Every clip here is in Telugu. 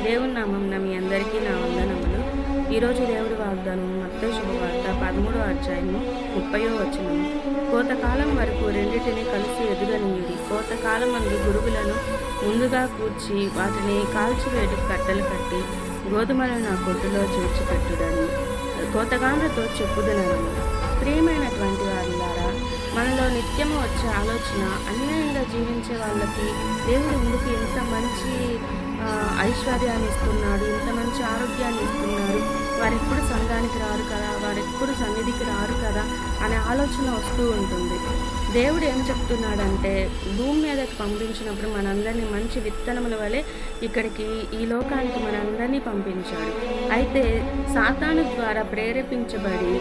దేవుని నామమున మీ అందరికీ నా వందనములు. ఈరోజు దేవుడి వాగ్దానం మత్తయి శుభవార్త 13వ అధ్యాయము 30వ వచనము. కోతకాలం వరకు రెండిటిని కలిసి ఎదుగనీయుడి. కోతకాలమందు గురుగులను ముందుగా కూర్చి వాటిని కాల్చివేయుటకు కట్టెలు కట్టి గోధుమలను నా కొట్టులో చేర్చిపెట్టుడని కోతగాండ్రతో చెప్పుదనను. ప్రియమైనటువంటి వారులారా, మనలో నిత్యము వచ్చే ఆలోచన అన్యాయంగా జీవించే వాళ్ళకి దేవుడు ఎందుకు ఇంత మంచి ఐశ్వర్యాన్ని ఇస్తున్నాడు, ఇంత మంచి ఆరోగ్యాన్ని ఇస్తున్నాడు, వారెప్పుడు సంఘానికి రారు కదా, వారెప్పుడు సన్నిధికి రారు కదా అనే ఆలోచన వస్తూ ఉంటుంది. దేవుడు ఏం చెప్తున్నాడంటే, భూమి మీదకి పంపించినప్పుడు మనందరినీ మంచి విత్తనముల వలె ఇక్కడికి ఈ లోకానికి మనందరినీ పంపించాడు. అయితే సాతాను ద్వారా ప్రేరేపించబడి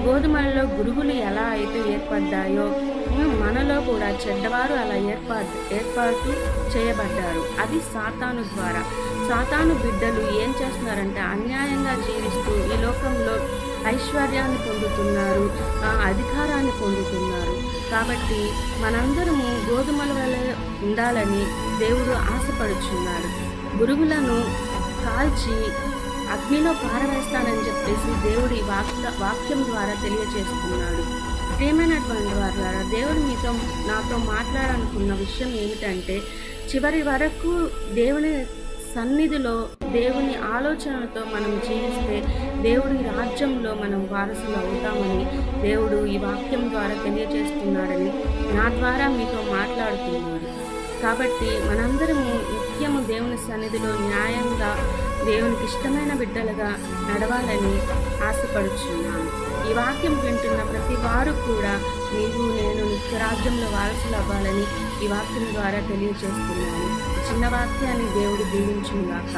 గోధుమలలో గురుగులు ఎలా అయితే ఏర్పడ్డాయో మనలో కూడా చెడ్డవారు అలా ఏర్పాటు చేయబడ్డారు. అది సాతాను ద్వారా. సాతాను బిడ్డలు ఏం చేస్తున్నారంటే అన్యాయంగా జీవిస్తూ ఈ లోకంలో ఐశ్వర్యాన్ని పొందుతున్నారు, అధికారాన్ని పొందుతున్నారు. కాబట్టి మనందరము గోధుమల వల్ల ఉండాలని దేవుడు ఆశపడుచున్నాడు. గురుగులను కాల్చి అగ్నిలో పారవేస్తానని చెప్పేసి దేవుడి వాక్యం ద్వారా తెలియజేస్తున్నాడు. ప్రియమైనటువంటి వారు, దేవుడు నాతో మాట్లాడాలనుకున్న విషయం ఏమిటంటే, చివరి వరకు దేవుని సన్నిధిలో దేవుని ఆలోచనలతో మనం జీవిస్తే దేవుడి రాజ్యంలో మనం వారసులు అవుతామని దేవుడు ఈ వాక్యం ద్వారా తెలియజేస్తున్నాడని నా ద్వారా మీతో మాట్లాడుతున్నాడు. కాబట్టి మనందరము నిత్యము దేవుని సన్నిధిలో న్యాయంగా దేవునికి ఇష్టమైన బిడ్డలుగా నడవాలని ఆశపడుచున్నాను. ఈ వాక్యం వింటున్న ప్రతి వారు కూడా నేను నిత్య రాజ్యంలో వారసులు అవ్వాలని ఈ వాక్యం ద్వారా తెలియజేస్తున్నాను. చిన్న వాక్యాన్ని దేవుడు దీవించుగాక.